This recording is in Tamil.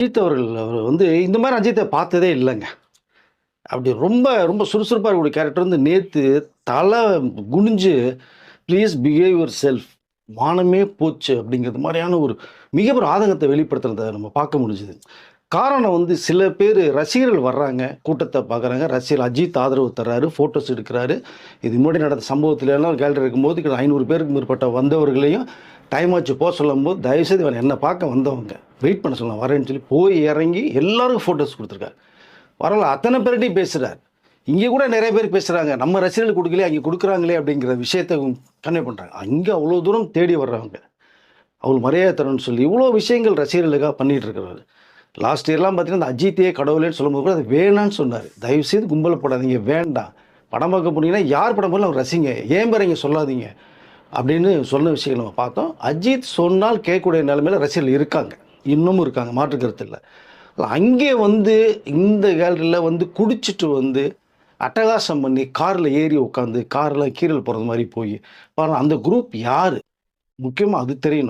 அஜித் அவர்கள் அவர் இந்த மாரி அஜித்த பார்த்ததே இல்லங்க. அப்படி ரொம்ப ரொம்ப சுறுசுறுப்பா இருக்கக்கூடிய கேரக்டர் நேத்து தல குனிஞ்சு, "ப்ளீஸ் பிஹேவ் யுவர் செல்ஃப். மானமே போச்சு." அப்படிங்கிறது மாரியான ஒரு மிகப்பெரிய ஆதங்கத்த வெளிப்படுத்துனத நம்ம பார்க்க முடிஞ்சது. காரணம் சில பேரு ரசிகர்கள் வர்றாங்க, கூட்டத்த பார்க்குறாங்க. ரசிகர் அஜித் ஆதரவு தர்றாரு, ஃபோட்டோஸ் எடுக்குறாரு. இது முன்னாடி நடந்த சம்பவத்திலலாம் ஒரு கேலரி இருக்கும்போது, கிட்ட 500 பேருக்கு மேற்பட்ட வந்தவர்களையும் டைம் ஆச்சு சொல்லும்போது, தயவுசெய்து இவன என்ன பார்க்க வந்தவங்க, வெயிட் பண்ண சொல்லலாம் வரேன்னு சொல்லி போய் இறங்கி எல்லாருக்கும் ஃபோட்டோஸ் குடுத்துருக்காரு. பரவால்ல அத்தன பேர்ட்டயும் பேசுறாரு. இங்க கூட நெறைய பேர் பேசுறாங்க. நம்ம ரசிகர்களுக்கு குடுக்கலையே, அங்க குடுக்குறாங்களே அப்படிங்கிற விஷயத்த கன்வே பண்றாங்க. அங்க அவ்வளோ தூரம் தேடி வர்றவங்க. அவங்களுக்கு மரியாதை தரணும்னு சொல்லி இவ்வளோ விஷயங்கள் ரசிகர்களுக்காக பண்ணிட்டு இருக்கிறாரு. லாஸ்ட் இயர்லாம் பார்த்தீங்கன்னா, அந்த அஜித்தையே கடவுளேன்னு சொல்லும்போது கூட அது வேணான்னு சொன்னாரு. தயவுசெய்து கும்பல போடாதீங்க, வேண்டாம். படம் பார்க்க போனீங்கன்னா, யார் படம் போனாலும் ரசிங்க. ஏன் பேர இங்க சொல்லாதீங்க. அப்படின்னு சொன்ன விஷயங்கள் நம்ம பார்த்தோம். அஜித் சொன்னால் கேட்கக்கூடிய நிலைமையில ரசிகர்கள் இருக்காங்க. இன்னமும் இருக்காங்க. மாற்று கருத்து இல்ல. அங்கே இந்த கேலரியில குடிச்சிட்டு அட்டகாசம் பண்ணி கார்ல ஏறி உட்காந்து கார்லாம் கீறல் போறது மாரி போய் பாருங்க அந்த குரூப் யாரு? முக்கியமா அது தெரியணும்.